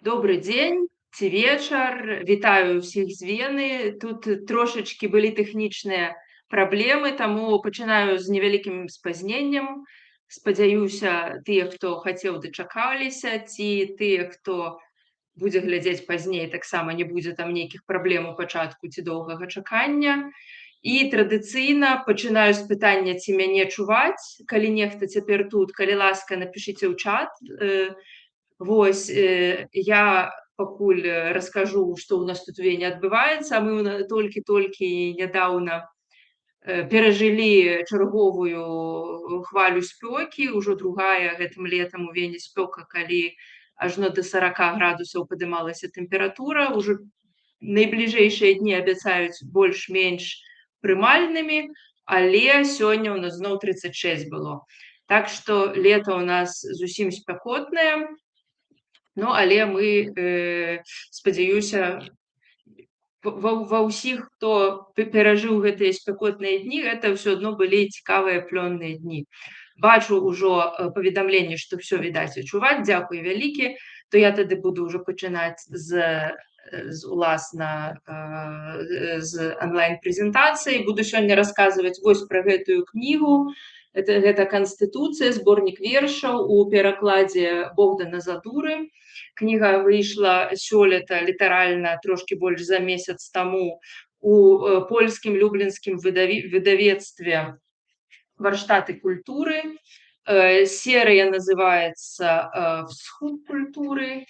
Добры дзень ці вечар. Вітаю ўсіх з Вены. Тут трошачкі былі тэхнічныя праблемы, таму пачынаю з невялікім спазненнем. Спадзяюся, тыя, хто хацеў, дачакаліся, ці тыя, хто будзе глядзець пазней, таксама не будзе там нейкіх праблем у пачатку ці доўгага чакання. І традыцыйна пачынаю з пытання, ці мяне чуваць. Калі нехта цяпер тут, калі ласка, напішыце ў чат. Я пакуль раскажу, што ў нас тут у Вене адбываецца. Мы толькі нядаўна перажылі чарговую хвалю спёкі, ўжо другая гэтым летам у Вене спёка, калі ажно да 40 градусаў падымалася тэмпература. Ужо найбліжэйшыя дні абяцаюць больш-менш прымальнымі, але сёння ў нас зноў 36 было. Так што лета ў нас зусім спякотнае. Ну, але мы, спадзяюся, ва ўсіх, хто перажыў гэтыя спякотныя дні, гэта ўсё адно былі цікавыя плённыя дні. Бачу ўжо паведамленне, што ўсё відаць і чуваць. Дзякуй вялікі. То я тады буду ўжо пачынаць уласна з онлайн-прэзентацыі. Буду сёння расказваць вось пра гэтую кнігу. Гэта канстытуцыя, зборнік вершаў у перакладзе Богдана Задуры. Кніга выйшла сёлета літаральна трошкі больш за месяц таму у польскім люблінскім выдавецтве «Варштаты культуры». Серыя называецца «Всход культуры».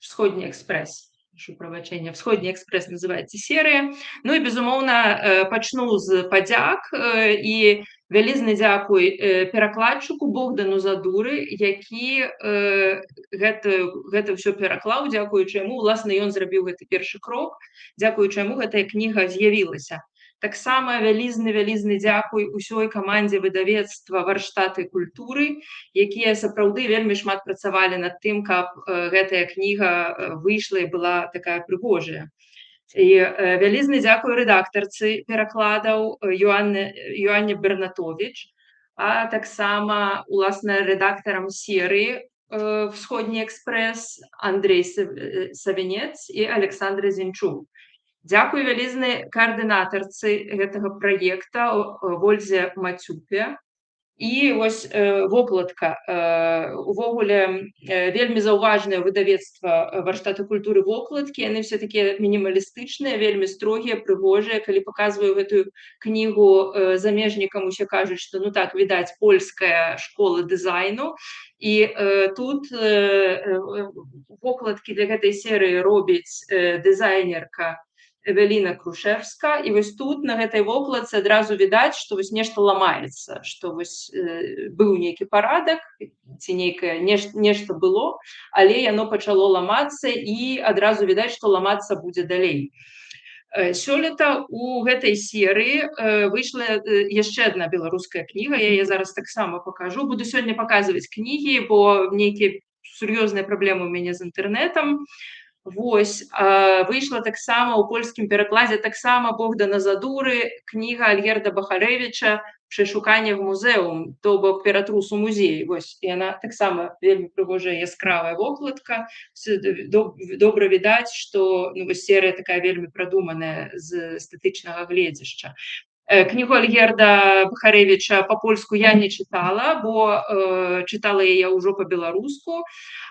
«Всходні экспрэс». Прошу прабачэння. «Всходні экспрэс» называецца серыя. Ну і, безумоўна, пачну з падзяк і вялізны дзякуй перакладчыку Богдану Задуры, які гэта ўсё пераклаў, дзякуючы яму, уласна, ён зрабіў гэты першы крок, дзякуючы яму гэтая кніга з'явілася. Таксама вялізны дзякуй усёй камандзе выдавецтва «Варштаты культуры», якія сапраўды вельмі шмат працавалі над тым, каб гэтая кніга выйшла і была такая прыгожая. І вялізны дзякуй рэдактарцы перакладаў Йоанне Бернатовіч, а таксама, уласна, рэдактарам серыі «Всходні экспрэс» Андрэй Савінец і Александра Зінчук. Дзякуй вялізны каардынатарцы гэтага праекта Вользе Мацюпе. І вось вокладка. Увогуле вельмі заўважнае выдавецтва «Варштаты культуры» вокладкі. Яны все такія мінімалістычныя, вельмі строгія, прыгожыя. Калі паказваю гэтую кнігу замежнікам, усе кажуць, што ну так, відаць, польская школа дызайну. І тут вокладкі для гэтай серыі робіць дызайнерка Эвеліна Крушевска. І вось тут, на гэтай вокладцы, адразу відаць, што вось нешта ламаецца, што вось быў нейкі парадак, ці нешта было, але яно пачало ламацца, і адразу відаць, што ламацца будзе далей. Сёлета у гэтай серыі выйшла яшчэ адна беларуская кніга, я яе зараз таксама пакажу. Буду сёння паказваць кнігі, бо нейкія сур'ёзныя праблемы ў мяне з інтэрнэтам. Вось, выйшла таксама ў польскім перакладзе таксама Богдана Задуры кніга Альгерда Бахарэвіча «Przeszukanie в музеум», то бок «Ператрус у музеі». Вось, і яна таксама вельмі прыгожая, яскравая вокладка. Добра відаць, што серыя такая вельмі прадуманая з эстэтычнага гледзяшча. Кнігу Альгерда Бахарэвіча па-польску я не чытала, бо чытала яе ўжо па-беларуску,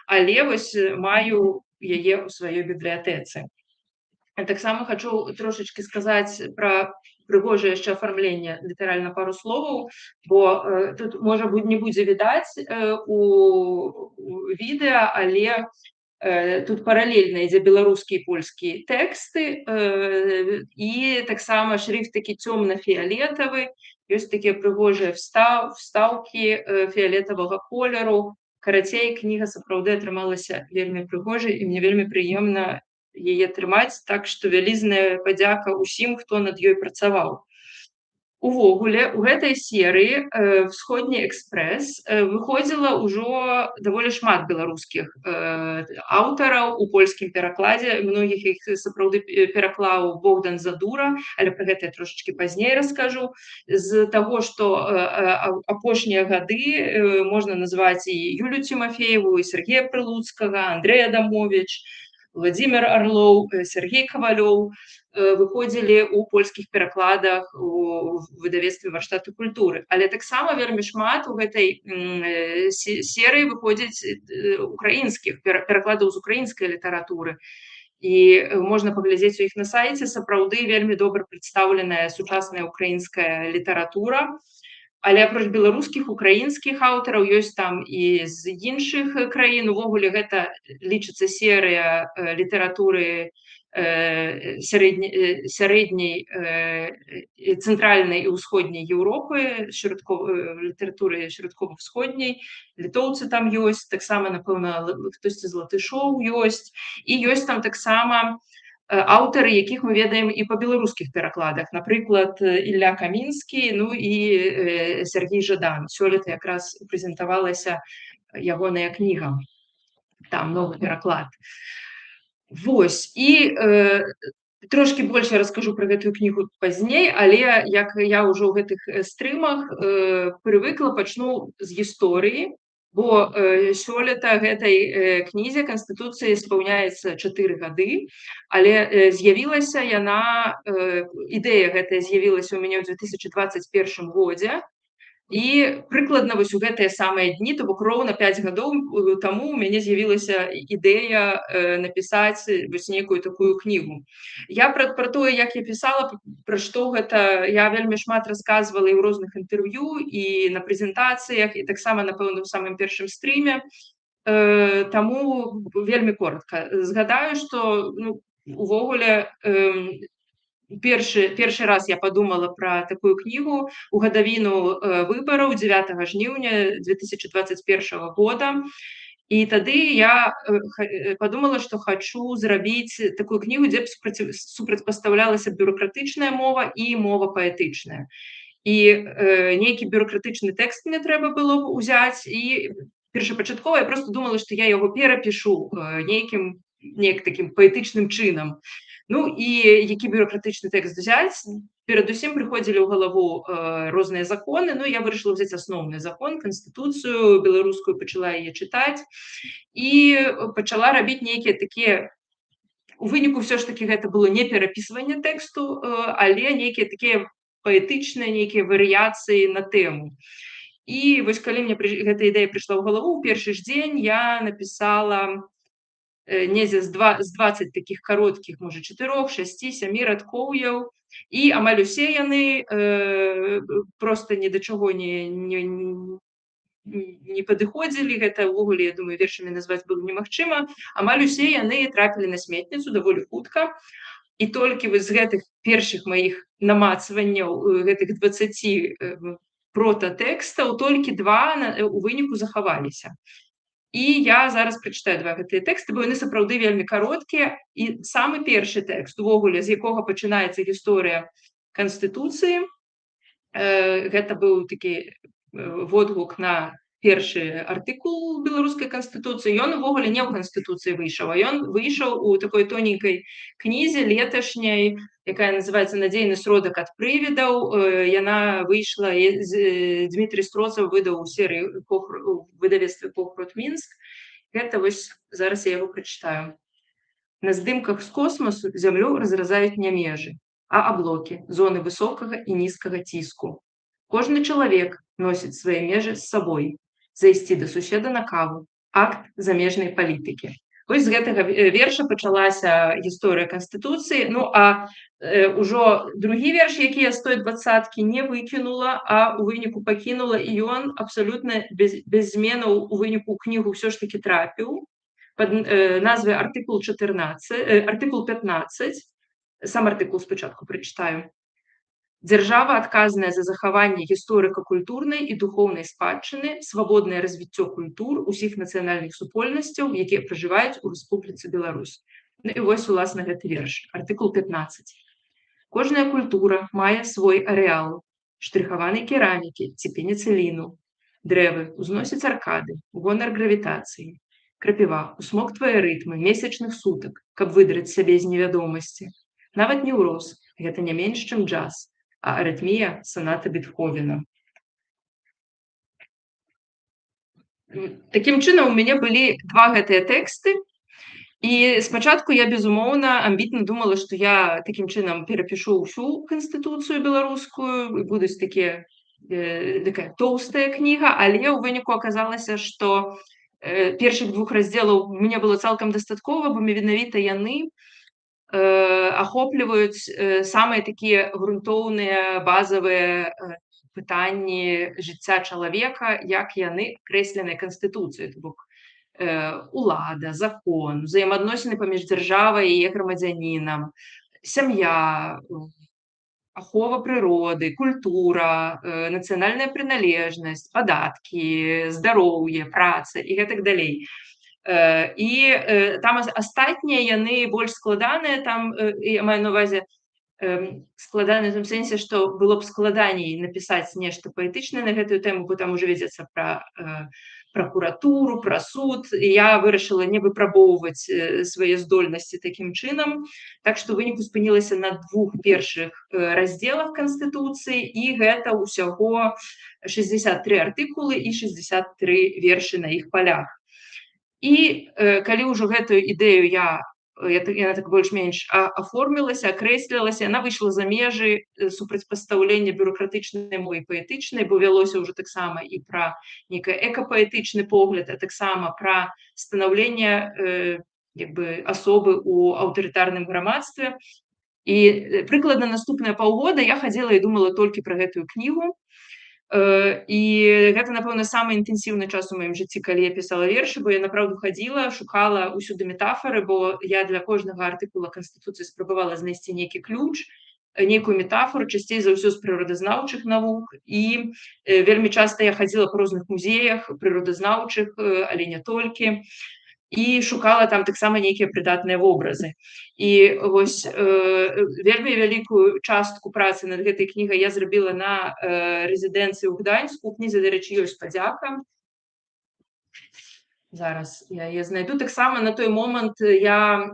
але вось маю яе ў сваёй бібліятэцы. Таксама хачу трошачкі сказаць пра прыгожае яшчэ афармленне, літаральна пару словаў, бо тут, можа, не будзе відаць у відэа, але тут паралельна ідзе беларускі і польскі тэксты, і таксама шрыфт такі цёмна-фіялетавы, ёсць такія прыгожыя встаўкі фіялетавага колеру. Карацей, кніга сапраўды атрымалася вельмі прыгожай, і мне вельмі прыемна яе трымаць, так што вялізная падзяка ўсім, хто над ёй працаваў. Увогуле, у гэтай серыі «Всходні экспрэс» выходзіла ўжо даволі шмат беларускіх аўтараў у польскім перакладзе. Многіх іх сапраўды пераклаў Богдан Задура, але пра гэта я трошачкі пазней раскажу. З таго, што апошнія гады можна назваць і Юлю Тимофееву, і Сергея Прылуцкага, Андрэя Адамович, Владзімир Арлоў, Сергей Кавалёў выходзілі ў польскіх перакладах у выдавецтве «Варштаты культуры». Але таксама вельмі шмат у гэтай серыі выходзіць украінскіх перакладаў з украінскай літаратуры. І можна паглядзець у іх на сайце, сапраўды вельмі добра прадстаўленая сучасная украінская літаратура. Але апроч беларускіх, украінскіх аўтараў ёсць там і з іншых краін. Увогуле гэта лічыцца серыя літаратуры сярэдняй, цэнтральнай і ўсходняй Еўропы, літаратуры сярэдкова-ўсходняй. Літоўцы там ёсць, таксама, напэўна, хтосьці з латышоў ёсць. І ёсць там таксама аўтары, якіх мы ведаем і па беларускіх перакладах. Напрыклад, Ілля Камінскі, ну і Сергей Жадан. Сёлета якраз прэзентавалася ягоная кніга. Там новы пераклад. Вось. І трошкі больш я раскажу пра гэтую кнігу пазней, але як я ўжо ў гэтых стрымах прывыкла, пачну з гісторыі, бо сёлета гэтай кнізе Канстытуцыі спаўняецца 4 гады, але з'явілася яна, ідэя гэтая з'явілася ў мяне ў 2021 годзе, і прыкладна вось у гэтыя самыя дні, то бок роўна 5 гадоў таму у мяне з'явілася ідэя напісаць вось нейкую такую кнігу. Я пра тое, як я пісала, пра што гэта, я вельмі шмат расказвала і ў розных інтэрв'ю, і на прэзентацыях, і таксама, напэўна, у самым першым стрыме. Таму вельмі коротка згадаю, што увогуле першы раз я падумала пра такую кнігу у гадавіну выбараў 9 жніўня 2021 года. І тады я падумала, што хачу зрабіць такую кнігу, дзе б супрацьпастаўлялася бюрократычная мова і мова паэтычная. І нейкі бюрократычны тэкст мне трэба было б узяць, і першапачаткова я проста думала, што я яго перапішу неяк такім паэтычным чынам. Ну і які бюрократычны тэкст взяць? Перадусім прыходзілі ў галаву розныя законы. Ну, я вырашыла взяць асноўны закон, Канстытуцыю беларускую, пачала яе чытаць і пачала рабіць нейкія такія. У выніку ўсё ж такі гэта было не перапісванне тэксту, але нейкія такія паэтычныя, нейкія варыяцыі на тэму. І вось калі мне гэта ідэя прыйшла ў галаву, у першы ж дзень я напісала недзе з 20 такіх кароткіх, можа, 4, 6, 7 радкоўяў, і амаль усе яны проста ні да чаго не падыходзілі. Гэта ўвогуле, я думаю, вершамі назваць было немагчыма. Амаль усе яны трапілі на сметніцу даволі хутка. І толькі вось з гэтых першых маіх намацванняў, гэтых 20 протатэкстаў, толькі 2 у выніку захаваліся. І я зараз прачытаю 2 гэтыя тэксты, бо яны сапраўды вельмі кароткія. І самы першы тэкст, увогуле, з якога пачынаецца гісторыя Канстытуцыі, гэта быў такі водгук на першы артыкул беларускай Канстытуцыі. Ён увогуле не ў Канстытуцыі выйшаў, а ён выйшаў у такой тоненькай кнізе леташняй, якая называецца «Надзейны сродак ад прывідаў». Яна выйшла, Дмітрий Строцаў выдаў у серыі выдавецтве «Похрод Мінск». Гэта вось зараз я яго прачытаю. На здымках з космасу зямлю разразаюць не межы, а аблокі, зоны высокага і нізкага ціску. Кожны чалавек носіць свае межы з сабой. Зайсці да суседа на каву. Акт замежнай палітыкі. Вось з гэтага верша пачалася гісторыя Канстытуцыі. Ну, а ўжо другі верш, які я з той 20-кі не выкінула, а у выніку пакінула, і ён абсалютна без зменаў у выніку кнігу ўсё ж такі трапіў. Пад назвай артыкул 15. Сам артыкул спачатку прачытаю. Дзяржава адказная за захаванне гісторыка-культурнай і духоўнай спадчыны, свабоднае развіццё культур усіх нацыянальных супольнасцяў, якія пражываюць у Рэспубліцы Беларусь. Ну і вось, уласна, гэты верш. Артыкул 15. Кожная культура мае свой арэал, штрыхаванай керамікі ці пеніцыліну. Дрэвы узносяць аркады, у гонар гравітацыі. Крапіва усмоктвае рытмы месячных сутак, каб выдраць сябе з невядомасці. Нават неўроз, гэта не менш, чым джаз, а арытмія саната Бетховена. Такім чынам, у мяне былі два гэтыя тэксты, і спачатку я, безумоўна, амбітна думала, што я такім чынам перапішу ўсю канстытуцыю беларускую, і будуць такая тоўстая кніга, але ў выніку аказалася, што першых двух раздзелаў мне было цалкам дастаткова, бо менавіта яны ахопліваюць самыя такія грунтоўныя базавыя пытанні жыцця чалавека, як яны акрэсленыя Канстытуцыяй, то бок улада, закон, узаемаадносіны паміж дзяржавай і яе грамадзянінам, сям'я, ахова прыроды, культура, нацыянальная прыналежнасць, падаткі, здароўе, праца і гэтак далей. І там астатнія яны больш складаныя, там я маю на ўвазе складаны ў тым сэнсе, што было б складаней напісаць нешта паэтычнае на гэтую тэму, бо там ужо вядзецца пра пракуратуру, пра суд, і я вырашыла не выпрабоўваць свае здольнасці такім чынам. Так што ў выніку спынілася на двух першых раздзелах Канстытуцыі, і гэта ўсяго 63 артыкулы і 63 вершы на іх палях. І калі ўжо гэтую ідэю яна так больш-менш аформілася, акрэслілася, яна выйшла за межы супрацьпастаўлення бюрократычнай мовы і паэтычнай, бо вялося ўжо таксама і пра нейкі экапаэтычны погляд, а таксама пра станаўленне асобы ў аўтарытарным грамадстве. І прыкладна наступныя паўгода я хадзіла і думала толькі пра гэтую кнігу. І гэта, напэўна, самы інтэнсіўны час у маім жыцці, калі я пісала вершы, бо я направду хадзіла, шукала ўсюды метафары, бо я для кожнага артыкула Канстытуцыі спрабавала знайсці нейкі ключ, нейкую метафору, часцей за ўсё з прыродазнаўчых навук. І вельмі часта я хадзіла па розных музеях прыродазнаўчых, але не толькі, і шукала там таксама нейкія прыдатныя вобразы. І вось вельмі вялікую частку працы над гэтай кнігай я зрабіла на рэзідэнцыі ў Гданьску. У кнізе, дарэчы, ёсць падзяка. Зараз я яе знайду. Таксама на той момант я,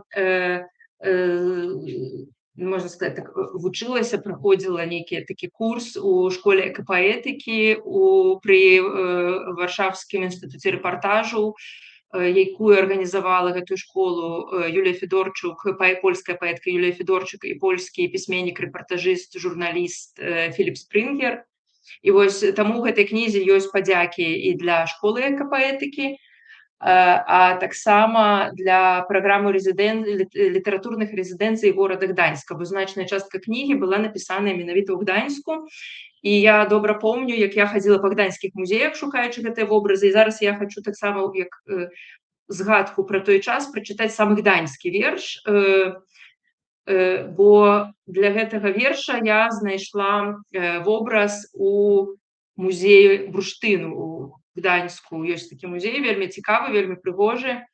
можна сказаць так, вучылася, праходзіла нейкі такі курс у школе экапаэтыкі пры Варшавскім інстытуце рэпартажу, якую арганізавала гэтую школу Юлія Федорчук, польская паэтка Юлія Федорчук і польскі пісьменнік, рэпартажыст, журналіст Філіп Спрынгер. І вось таму ў гэтай кнізе ёсць падзякі і для школы экапаэтыкі, а таксама для праграмы літаратурных рэзідэнцый горада Гданьска, бо значная частка кнігі была напісаная менавіта ў Гданьску. І я добра помню, як я хадзіла па гданьскіх музеях, шукаючы гэтыя вобразы, і зараз я хачу таксама як згадку пра той час прачытаць самы гданьскі верш, бо для гэтага верша я знайшла вобраз у музеі бурштыну у Гданьску. Ёсць такі музей, вельмі цікавы, вельмі прыгожы.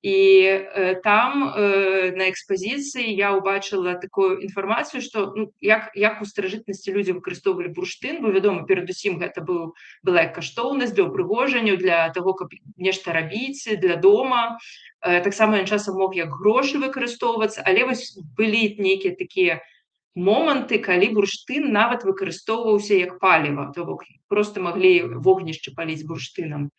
І там на экспазіцыі я ўбачыла такую інфармацыю, што як у старажытнасці людзі выкарыстоўвалі бурштын, бо, вядома, перадусім гэта была як каштоўнасць для ўпрыгожання, для таго, каб нешта рабіць для дома. Таксама ён часам мог як грошы выкарыстоўвацца, але вось былі нейкія такія моманты, калі бурштын нават выкарыстоўваўся як паліва, то бок проста маглі вогнішча паліць бурштынам.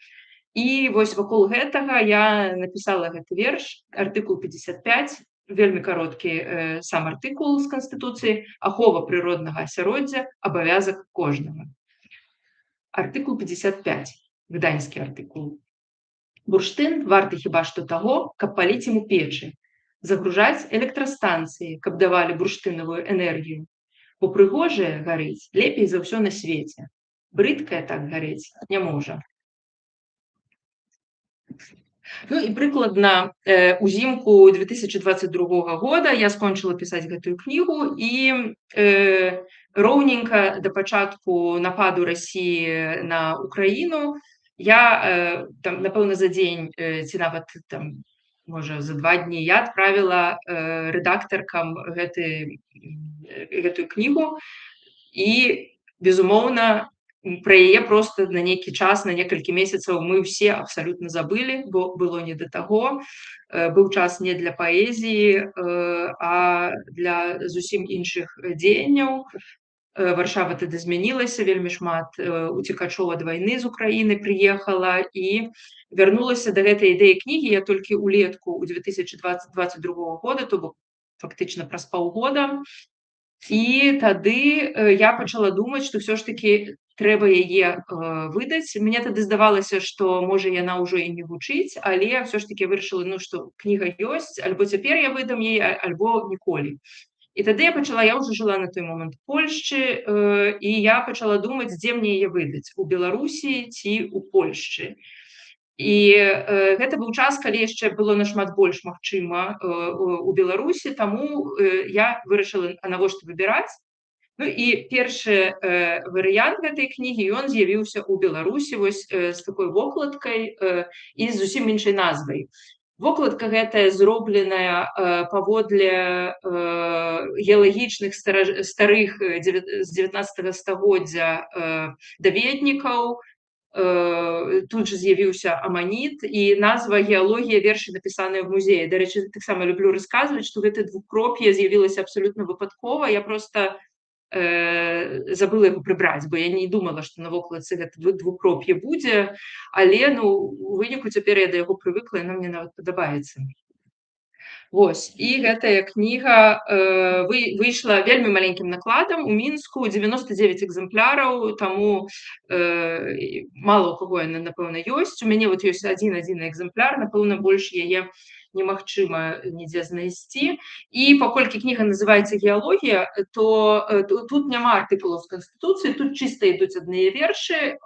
І вось вакол гэтага я напісала гэты верш, артыкул 55, вельмі кароткі сам артыкул з Канстытуцыі, ахова прыроднага асяроддзя, абавязак кожнага. Артыкул 55, гданьскі артыкул. Бурштын варты хіба што таго, каб паліць ім у печы, загружаць электрастанцыі, каб давалі бурштынавую энергію. Бо прыгожае гарыць лепей за ўсё на свеце. Брыдкае так гарэць не можа. Ну і прыкладна узімку 2022 года я скончыла пісаць гэтую кнігу, і роўненька да пачатку нападу Расіі на Украіну я, напэўна, за дзень ці нават можа за 2 дні я адправіла рэдактаркам гэтую кнігу, і безумоўна, пра яе проста на нейкі час, на некалькі месяцаў мы ўсе абсалютна забылі, бо было не да таго. Быў час не для паэзіі, а для зусім іншых дзеянняў. Варшава тады змянілася, вельмі шмат уцекачоў ад вайны з Украіны прыехала і вярнулася да гэтай ідэі кнігі я толькі ўлетку ў 2022 года, то бок фактычна праз паўгода. І тады я пачала думаць, што ўсё ж такі трэба яе выдаць. Мне тады здавалася, што можа яна ўжо і не гучыць, але ўсё ж такі вырашыла, што кніга ёсць, альбо цяпер я выдам яе, альбо ніколі. І тады я ўжо жыла на той момант у Польшчы, і я пачала думаць, дзе мне яе выдаць, у Беларусі ці ў Польшчы. І гэта быў час, калі яшчэ было нашмат больш магчыма у Беларусі, таму я вырашыла, а навошта выбіраць. Ну і першы варыянт гэтай кнігі, ён з'явіўся ў Беларусі вось з такой вокладкай і з зусім іншай назвай. Вокладка гэтая зробленая паводле геалагічных старых з 19 стагоддзя даведнікаў. Тут жа з'явіўся аманіт і назва геалогія вершы, напісаныя ў музеі. Дарэчы, таксама люблю расказваць, што гэта двукроп'е з'явілася абсалютна выпадкова. Я проста забыла яго прыбраць, бо я не думала, што на вокладцы гэта двукроп'е будзе, але у выніку цяпер я да яго прывыкла, яна мне нават падабаецца. Вось, і гэтая кніга выйшла вельмі маленькім накладам у Мінску, 99 экземпляраў, таму мала ў каго яна, напэўна, ёсць. У мяне ёсць адзіны экземпляр, напэўна, больш яе немагчыма нідзе знайсці. І паколькі кніга называецца «Геалогія», то тут няма артыкулаў з Канстытуцыі, тут чыста ідуць адныя вершы,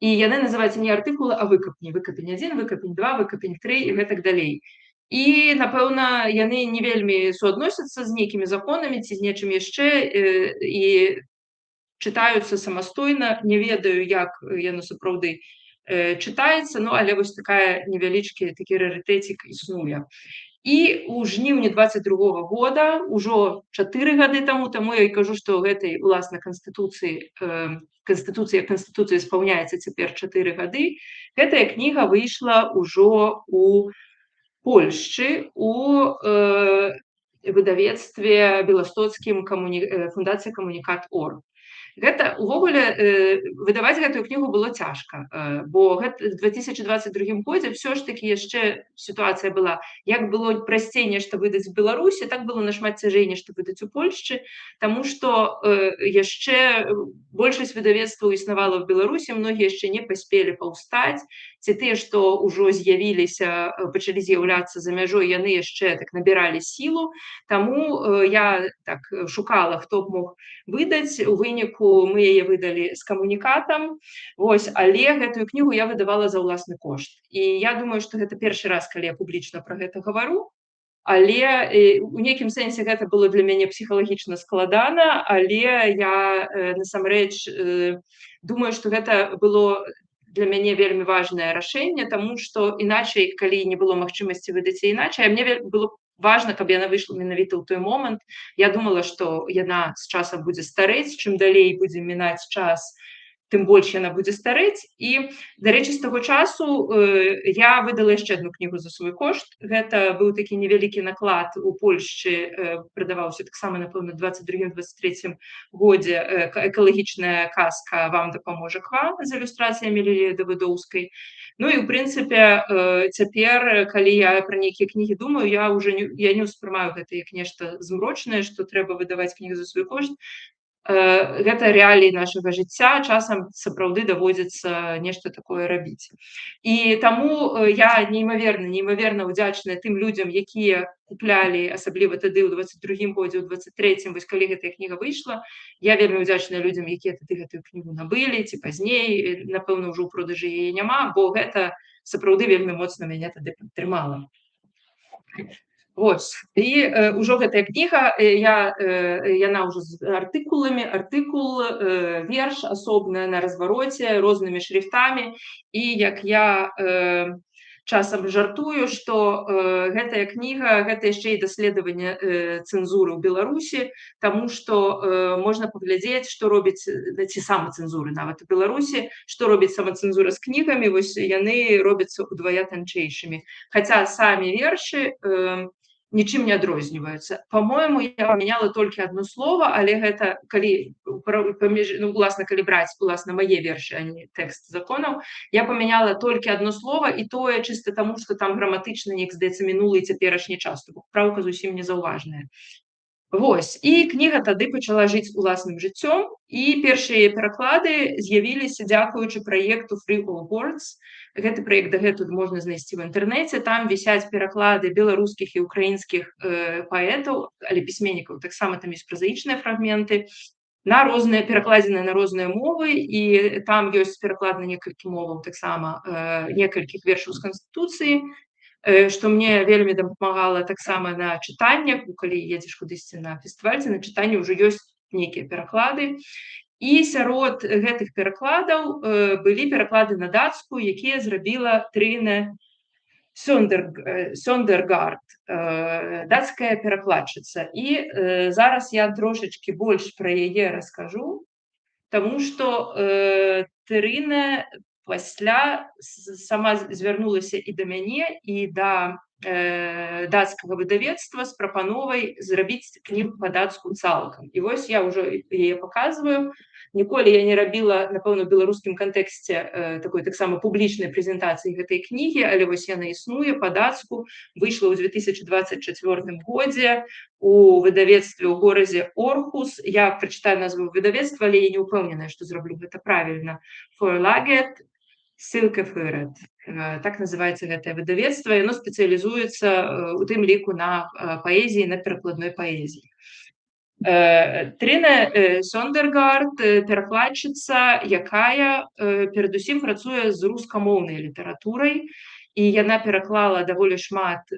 і яны называюцца не артыкулы, а выкапні. Выкапень 1, выкапень 2, выкапень 3 і гэтак далей. І, напэўна, яны не вельмі суадносяцца з нейкімі законамі ці з нечым яшчэ і чытаюцца самастойна. Не ведаю, як яно сапраўды чытаецца, але вось такая невялічкі такі рарытэтик існуе. І ў жніўні 22 года, ужо 4 гады таму я і кажу, што гэтай, уласна, Канстытуцыя спаўняецца цяпер 4 гады, гэтая кніга выйшла ўжо ў Польшчы у выдавецтве беластоцкім фундацыя «Камунікат.орг». Гэта увогуле выдаваць гэтую кнігу было цяжка, бо ў 2022 годзе ўсё ж такі яшчэ сітуацыя была, як было прасцей нешта выдаць у Беларусі, так было нашмат цяжэй нешта выдаць у Польшчы, таму што яшчэ большасць выдавецтваў існавала ў Беларусі, многія яшчэ не паспелі паўстаць, ці тыя, што ўжо з'явіліся, пачалі з'яўляцца за мяжой, яны яшчэ так набіралі сілу, таму я так шукала, хто б мог выдаць. У выніку мы яе выдалі з камунікатам, але гэтую кнігу я выдавала за ўласны кошт. І я думаю, што гэта першы раз, калі я публічна пра гэта гавару, але у нейкім сэнсе гэта было для мяне псіхалагічна складана, але я насамрэч думаю, што гэта было для мяне вельмі важнае рашэнне, таму што іначай, калі не было магчымасці выдаць іначай, мне было важна, каб яна выйшла менавіта ў той момант. Я думала, што яна з часам будзе старэць, чым далей будзе мінаць час, тым больш яна будзе старэць. І, дарэчы, з таго часу я выдала яшчэ адну кнігу за свой кошт. Гэта быў такі невялікі наклад у Польшчы, прадаваўся таксама, напэўна, 22-23 годзе, экалагічная казка «Вам дапаможа Ква» з ілюстрацыямі Ліліі Давыдоўскай. Ну і, ў прынцыпе, цяпер, калі я пра нейкія кнігі думаю, я не ўспрымаю гэта як нешта змрочнае, што трэба выдаваць кнігу за свой кошт. Гэта рэаліі нашага жыцця, часам сапраўды даводзіцца нешта такое рабіць. І таму я неймаверна ўдзячная тым людзям, якія куплялі, асабліва тады ў 22 годзе, ў 23-м, вось калі гэтая кніга выйшла, я вельмі ўдзячная людзям, якія тады гэтую кнігу набылі, ці пазней, напэўна, ўжо ў продажы яе няма, бо гэта сапраўды вельмі моцна мяне тады падтрымала. І ўжо гэтая кніга, яна ўжо з артыкуламі, верш асобна на развароце, рознымі шрыфтамі. І як я часам жартую, што гэтая кніга гэта яшчэ і даследаванне цэнзуры ў Беларусі, таму што можна паглядзець, што робіць ці самацэнзуры нават у Беларусі, што робіць самацэнзура з кнігамі, вось яны робяцца ўдвая танчэйшымі. Хаця самі вершы нічым не адрозніваюцца. Па-мойму, я памяняла толькі адно слова, але гэта калі уласна калі браць уласна мае вершы, а не тэкст законаў, я памяняла толькі адно слова, і тое чыста таму, што там граматычна неяк здаецца мінулы і цяперашні час, бо праўка зусім незаўважная. Вось, і кніга тады пачала жыць уласным жыццём, і першыя пераклады з'явіліся дзякуючы праекту Free All Words. Гэты праект дагэтуль можна знайсці ў інтэрнэце. Там вісяць пераклады беларускіх і украінскіх паэтаў, але пісьменнікаў таксама там ёсць празаічныя фрагменты, на розныя перакладзеныя на розныя мовы, і там ёсць пераклад на некалькі моваў таксама некалькіх вершаў з канстытуцыі, што мне вельмі дапамагала таксама на чытаннях, калі едзеш кудысьці на фестываль, на чытанні ўжо ёсць нейкія пераклады. І сярод гэтых перакладаў былі пераклады на дацкую, якія зрабіла Тріне Сёндергард, дацкая перакладчыца. І зараз я трошачкі больш пра яе раскажу, таму што Тріне пасля сама звярнулася і да мяне, і да дацкага выдавецтва з прапановай зрабіць кнігу па-дацку цалкам. І вось я ўжо яе паказваю. Ніколі я не рабіла, напэўна, у беларускім кантэксце такой таксама публічнай прэзентацыі гэтай кнігі, але вось яна існуе па-дацку, выйшла ў 2024 годзе у выдавецтве ў горадзе Орхус. Я прачытаю назву выдавецтва, але я не ўпэўненая, што зраблю гэта правільна. Forlaget Silkeføret. Так называецца гэтае выдавецтва. Яно спецыялізуецца у тым ліку на паэзіі, на перакладной паэзіі. Тріне Сёндергард перакладчыца, якая перадусім працуе з рускамоўнай літаратурай, і яна пераклала даволі шмат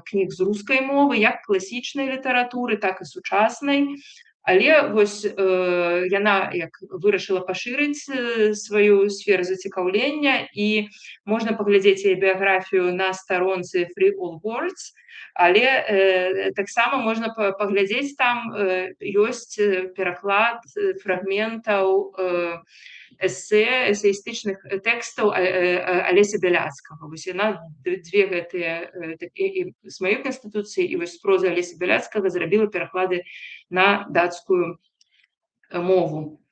кніг з рускай мовы, як класічнай літаратуры, так і сучаснай. Але вось яна як вырашыла пашырыць сваю сферу зацікаўлення, і можна паглядзець яе біяграфію на старонцы Free All Words, але таксама можна паглядзець, там ёсць пераклад фрагментаў эсеістычных тэкстаў Алеся Бяляцкага. Вось яна дзве гэтыя з маёй канстытуцыі і вось з прозы Алеся Бяляцкага зрабіла пераклады на дацкую мову.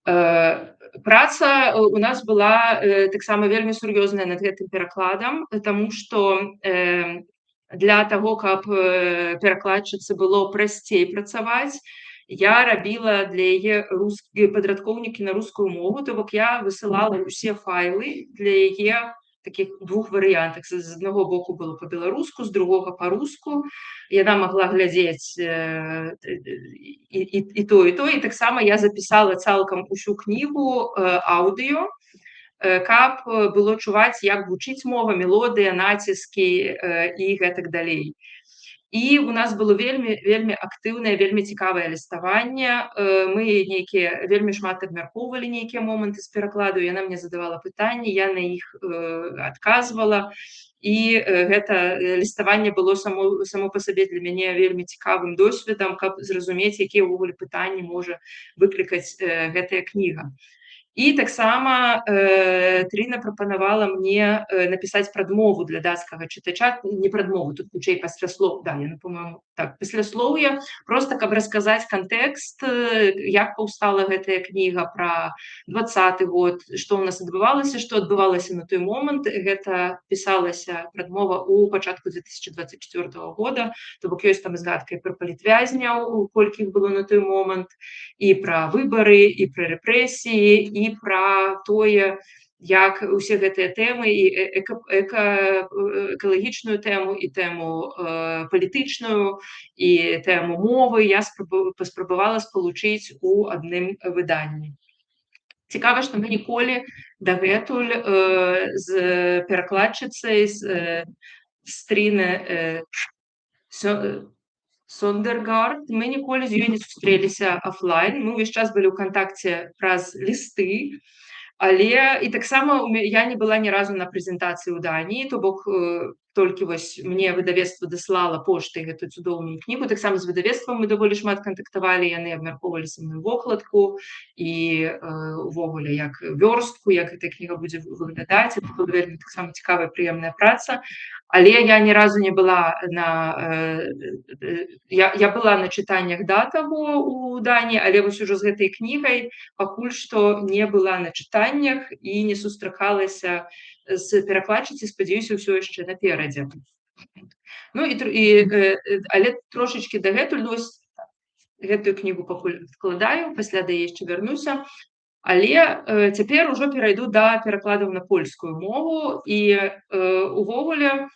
Праца у нас была таксама вельмі сур'ёзная над гэтым перакладам, таму што для таго, каб перакладчыцы было прасцей працаваць, я рабіла для яе падрадкоўнікі на рускую мову, то бок я высылала ўсе файлы для яе такіх двух варыянтах. З аднаго боку было па-беларуску, з другога па-руску. Яна магла глядзець і то, і таксама я запісала цалкам усю кнігу аўдыё, каб было чуваць, як гучыць мова, мелодыя, націскі і гэтак далей. І у нас было вельмі актыўнае, вельмі цікавае ліставанне. Мы вельмі шмат абмяркоўвалі нейкія моманты з перакладу, яна мне задавала пытанні, я на іх адказвала. І гэта ліставанне было само па сабе для мяне вельмі цікавым досведам, каб зразумець, якія ўвогуле пытанні можа выклікаць гэтая кніга. І таксама Тріна прапанавала мне напісаць прадмову для дацкага чытача, не прадмову, тут хутчэй пасляслоў, яна, по-моему, так, пасляслоўе, проста каб расказаць кантэкст, як паўстала гэтая кніга, пра 20-й год, што ў нас адбывалася, што адбывалася на той момант. Гэта пісалася прадмова ў пачатку 2024 года, то бок ёсць там згадка і пра палітвязняў, колькі іх было на той момант, і пра выбары, і пра рэпрэсіі, і пра тое, як усе гэтыя тэмы, і экалагічную тэму, і тэму палітычную, і тэму мовы я паспрабавала спалучыць у адным выданні. Цікава, што мы ніколі дагэтуль з перакладчыцай, з Тріне Сёндергард, мы ніколі з ёй не сустрэліся офлайн. Мы ўвесь час былі ў кантакце праз лісты, Але і таксама я не была ні разу на прэзентацыі ў Даніі, то бок толькі вось мне выдавецтва даслала поштай гэтую цудоўную кнігу. Таксама з выдавецтвам мы даволі шмат кантактавалі, яны абмяркоўвалі са мной вокладку і увогуле як вёрстку, як гэта кніга будзе выглядаць. Это была вельмі таксама цікавая прыемная праца. Але я ні разу не была я была на чытаннях да таго ў Даніі, але вось ужо з гэтай кнігай пакуль што не была на чытаннях і не сустракалася з перакладчыцай, спадзяюся, ўсё яшчэ наперадзе. Ну але трошачкі дагэтуль, ну, вось гэтую кнігу пакуль адкладаю, пасля да яе яшчэ вярнуся. Але цяпер ужо перайду да перакладаў на польскую мову і увогуле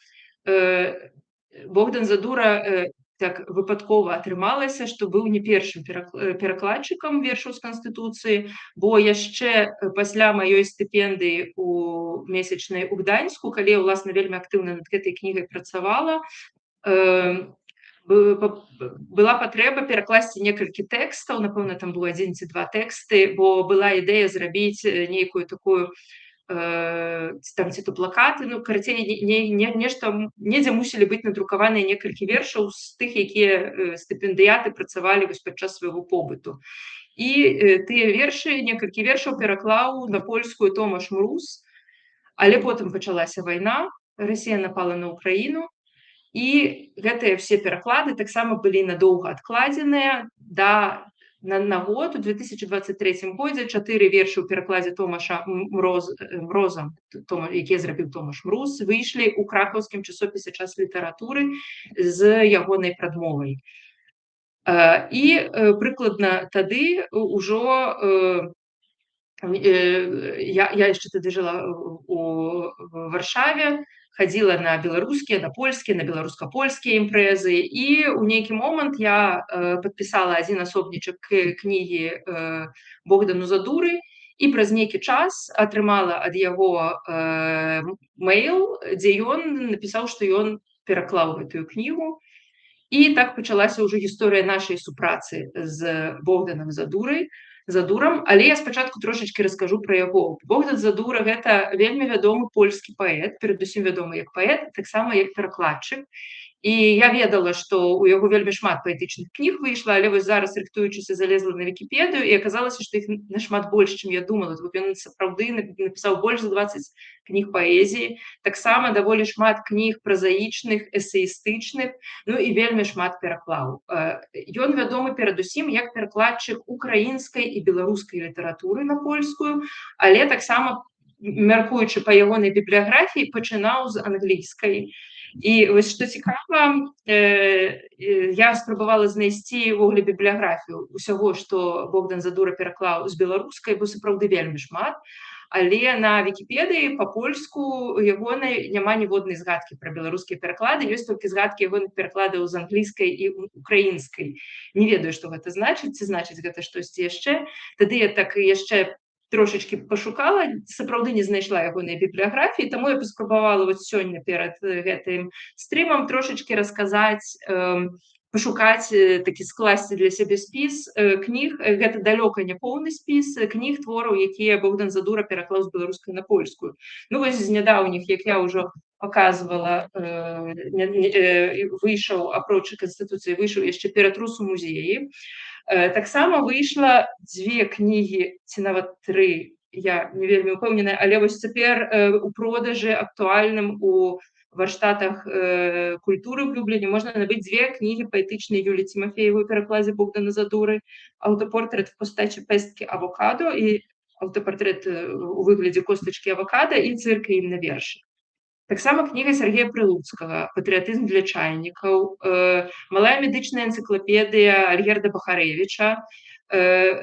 Богдан Задура так выпадкова атрымалася, што быў не першым перакладчыкам вершаў з Канстытуцыі, бо яшчэ пасля маёй стыпендыі у месячнай у Гданьску, калі я, ўласна, вельмі актыўна над гэтай кнігай працавала, была патрэба перакласці некалькі тэкстаў, напэўна, там быў 1 ці 2 тэксты, бо была ідэя зрабіць нейкую такую там ці то плакаты, ну, карацей, нешта, недзе мусілі быць надрукаваныя некалькі вершаў з тых, якія стыпендыяты працавалі вось падчас свайго побыту. І тыя вершы, некалькі вершаў пераклаў на польскую Томаш Мруз, але потым пачалася вайна, Расія напала на Ўкраіну, і гэтыя все пераклады таксама былі надоўга адкладзеныя на год. У 2023 годзе 4 вершы ў перакладзе Томаша Мроза, якія зрабіў Томаш Мруз, выйшлі ў кракаўскім часопісе «Час літаратуры» з ягонай прадмовай. І прыкладна тады ўжо я яшчэ тады жыла у Варшаве, хадзіла на беларускія, на польскія, на беларуска-польскія імпрэзы, і ў нейкі момант я падпісала адзін асобнічак кнігі Богдану Задуры, і праз нейкі час атрымала ад яго мэйл, дзе ён напісаў, што ён пераклаў гэтую кнігу. І так пачалася ўжо гісторыя нашай супрацы з Богданам Задурам, але я спачатку трошачкі раскажу пра яго. Богдан Задура – гэта вельмі вядомы польскі паэт, перадусім вядомы як паэт, таксама як перакладчык. І я ведала, што ў яго вельмі шмат паэтычных кніг выйшла, але вось зараз, рыхтуючыся, залезла на Вікіпедыю, і аказалася, што іх нашмат больш, чым я думала. Ён сапраўды напісаў больш за 20 кніг паэзіі, таксама даволі шмат кніг празаічных, эсеістычных, ну і вельмі шмат пераклаў. Ён вядомы перадусім як перакладчык украінскай і беларускай літаратуры на польскую, але таксама, мяркуючы па ягонай бібліяграфіі, пачынаў з англійскай. І вось што цікава, я спрабавала знайсці ўвогуле бібліяграфію усяго, што Богдан Задура пераклаў з беларускай, бо сапраўды вельмі шмат, але на Вікіпедыі па-польску ягонай няма ніводнай згадкі пра беларускія пераклады, ёсць толькі згадкі ягоных перакладаў з англійскай і украінскай. Не ведаю, што гэта значыць, ці значыць гэта штосьці яшчэ. Тады я так яшчэ трошачкі пашукала, сапраўды не знайшла ягонай бібліяграфіі, таму я паспрабавала вось сёння перад гэтым стрымам трошачкі расказаць, пашукаць, такі скласці для сябе спіс кніг. Гэта далёка не поўны спіс кніг, твораў, якія Богдан Задура пераклаў з беларускай на польскую. Ну вось з нядаўніх, як я ўжо паказвала, выйшаў, апроч Канстытуцыі, выйшаў яшчэ «Ператрус у музеі». Таксама выйшла 2 кнігі, ці нават 3, я не вельмі ўпэўненая, але вось цяпер у продажы актуальным у варштатах культуры в Любліні можна набыць 2 кнігі паэтычнай Юліі Тимофеевай у перакладзе Богдана Задуры, аўтапортрэт в пастачы песткі авокадо і аўтапартрэт у выглядзе костачкі авокадо і цыркальны верш. Таксама кніга Сергея Прылуцкага «Патрыятызм для чайнікаў», малая медычная энцыклапедыя Альгерда Бахарэвіча,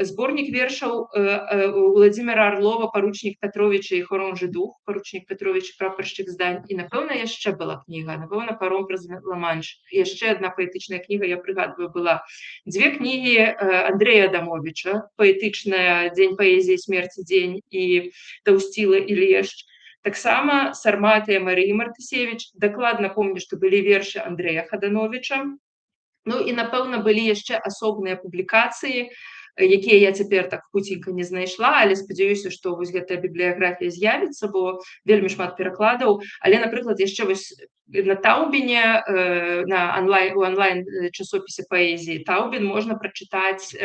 зборнік вершаў Владзіміра Арлова «Паручнік Пятровіча і Хорунжы дух», «Паручнік Пятровіч, прапаршчык здань». І, напэўна, яшчэ была кніга, напэўна, «Паром праз Ла-Манш». Яшчэ адна паэтычная кніга, я прыгадваю, была. 2 кнігі Андрэя Адамовіча, паэтычная «Дзень паэзіі, смерці дзень» і «Таўсціла і лешч». Таксама «Сарматыя» Марыі Мартысевіч. Дакладна помню, што былі вершы Андрэя Хадановіча. Ну і, напэўна, былі яшчэ асобныя публікацыі якія я цяпер так хуценька не знайшла, але спадзяюся, што вось гэтая бібліяграфія з'явіцца, бо вельмі шмат перакладаў. Але, напрыклад, яшчэ вось на Таубіне, у онлайн часопісе паэзіі Таубін можна прачытаць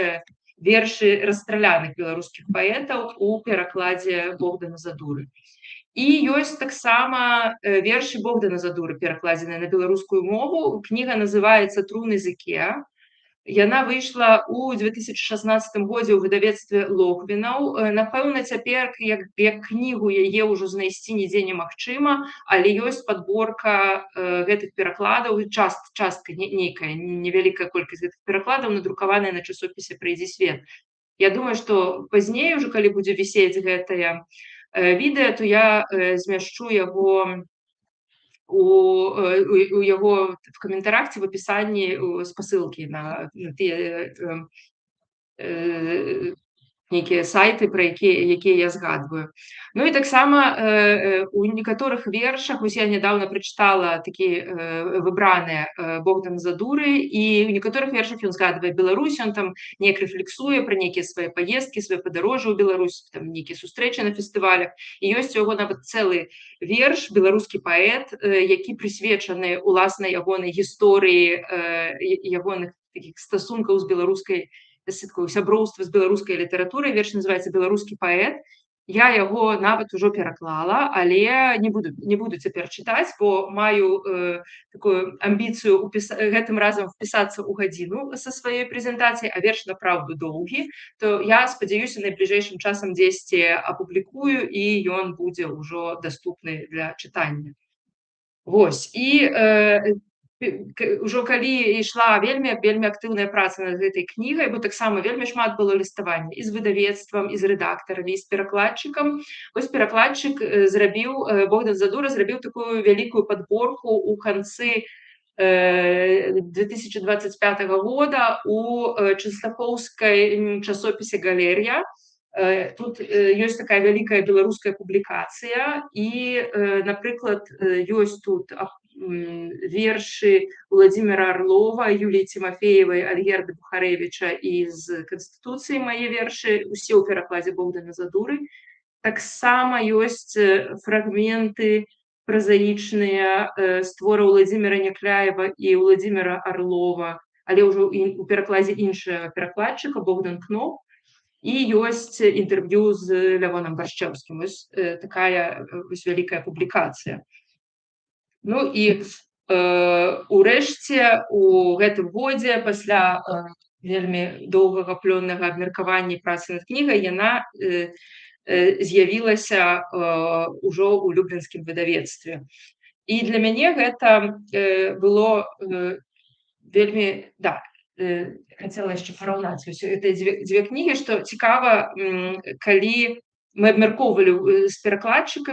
вершы расстраляных беларускіх паэтаў у перакладзе Богдана Задуры. І ёсць таксама вершы Богдана Задуры, перакладзеныя на беларускую мову. Кніга называецца «Трун языке». Яна выйшла ў 2016 годзе ў выдавецтве Логвінаў. Напэўна, цяпер як кнігу яе ўжо знайсці нідзе немагчыма, але ёсць падборка гэтых перакладаў, частка нейкая невялікая колькасць гэтых перакладаў, надрукаваная на часопісе «Прыйдзі свет». Я думаю, што пазней ужо, калі будзе вісець гэтае відэа, то я змяшчу яго у яго в каментарах ці в апісанні спасылкі на тыя нейкія сайты, пра якія я згадваю. Ну і таксама у некаторых вершах, вось я нядаўна прачытала такі выбраныя Богдан Задуры, і ў некаторых вершах ён згадвае Беларусь, ён там неяк рэфлексуе пра нейкія свае паездкі, свае падарожжы ў Беларусь, там нейкія сустрэчы на фестывалях. І ёсць у яго нават цэлы верш, беларускі паэт, які прысвечаны уласна ягонай гісторыі, ягоных такіх стасункаў з беларускай сяброўства з беларускай літаратурай. Верш называецца «Беларускі паэт». Я яго нават ужо пераклала, але не буду цяпер чытаць, бо маю такую амбіцыю гэтым разам впісацца ў гадзіну са сваёй прэзентацыяй, а верш направду доўгі, то я спадзяюся, найбліжэйшым часам дзесьці апублікую, і ён будзе ўжо даступны для чытання. Вось. І ўжо калі ішла вельмі актыўная праца над гэтай кнігай, бо таксама вельмі шмат было ліставання і з выдавецтвам, і з рэдактарамі, і з перакладчыкам. Вось перакладчык Богдан Задура зрабіў такую вялікую падборку ў канцы 2025 года у частакоўскай часопісе «Галерія». Тут ёсць такая вялікая беларуская публікацыя, і, напрыклад, ёсць тут вершы Владимира Орлова, Юліі Тимофеевай, Альгерда Бухарэвіча і з Канстытуцыі мае вершы, усе ў перакладзе Богдана Задуры. Таксама ёсць фрагменты празаічныя з твора Владимира Някляева і Владимира Орлова, але ўжо у перакладзе іншага перакладчыка, Богдан Кноп. І ёсць інтэрв'ю з Лявонам Баршчэўскім. Вось такая вялікая публікацыя. Ну і урэшце у гэтым годзе, пасля вельмі доўгага плённага абмеркавання працы над кнігай, яна з'явілася ўжо ў люблінскім выдавецтве. І для мяне гэта было вельмі, хацела яшчэ параўнаць гэтыя дзве кнігі, што цікава, калі мы абмяркоўвалі з перакладчыцай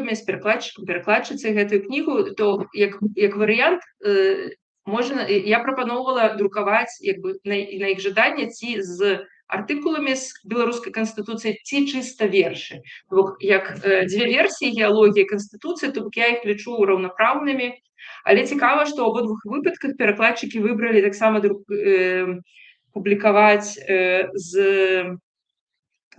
гэтую кнігу, то як варыянт я прапаноўвала друкаваць на іх жаданне ці з артыкуламі з беларускай канстытуцыі, ці чыста вершы. Як дзве версіі геалогіі канстытуцыі, то я іх лічу раўнапраўнымі. Але цікава, што ў абодвух выпадках перакладчыкі выбралі таксама публікаваць з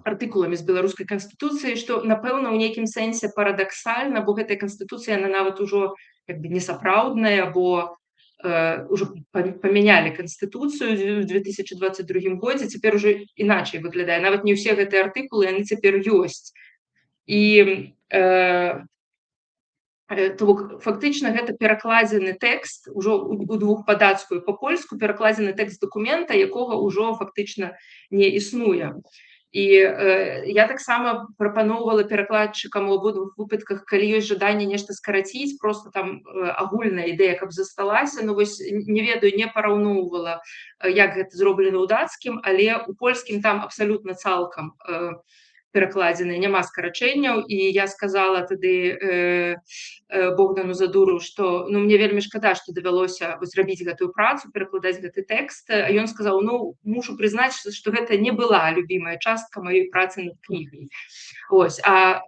артыкуламі з беларускай канстытуцыі, што, напэўна, ў нейкім сэнсе парадаксальна, бо гэтая канстытуцыя, яна нават ужо несапраўдная, бо ўжо памянялі канстытуцыю ў 2022 годзе, цяпер ужо іначай выглядае. Нават не ўсе гэтыя артыкулы, яны цяпер ёсць. І то бок фактычна гэта перакладзены тэкст ужо у двухпадацкую па-польску, перакладзены тэкст дакумента, якога ўжо фактычна не існуе. І я таксама прапаноўвала перакладчыкам у абодвух выпадках, калі ёсць жаданне нешта скараціць, проста там агульная ідэя, каб засталася. Ну вось не ведаю, не параўноўвала, як гэта зроблена ў дацкім, але ў польскім там абсалютна цалкам перакладзены, няма скарачэнняў. І я сказала тады Богдану Задуру, што мне вельмі шкада, што давялося зрабіць гэтую працу, перакладаць гэты тэкст. А ён сказаў: мушу прызнаць, што гэта не была любімая частка маёй працы над кнігай. А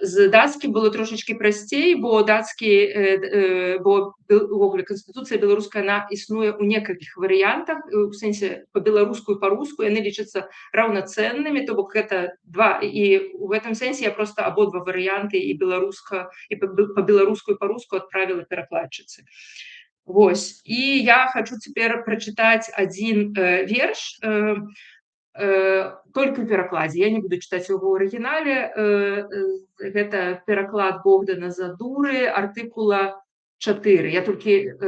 З дацкім было трошачкі прасцей, бо увогуле канстытуцыя беларуская, яна існуе ў некалькіх варыянтах, у сэнсе па-беларуску і па-руску яны лічацца раўнацэннымі, то бок гэта два, і ў гэтым сэнсе я проста абодва варыянты і беларуска і па-беларуску і па-руску адправіла перакладчыцы. Вось, і я хачу цяпер прачытаць адзін верш, толькі ў перакладзе. Я не буду чытаць яго ў арыгінале. Гэта пераклад Богдана Задуры, артыкула 4. Я толькі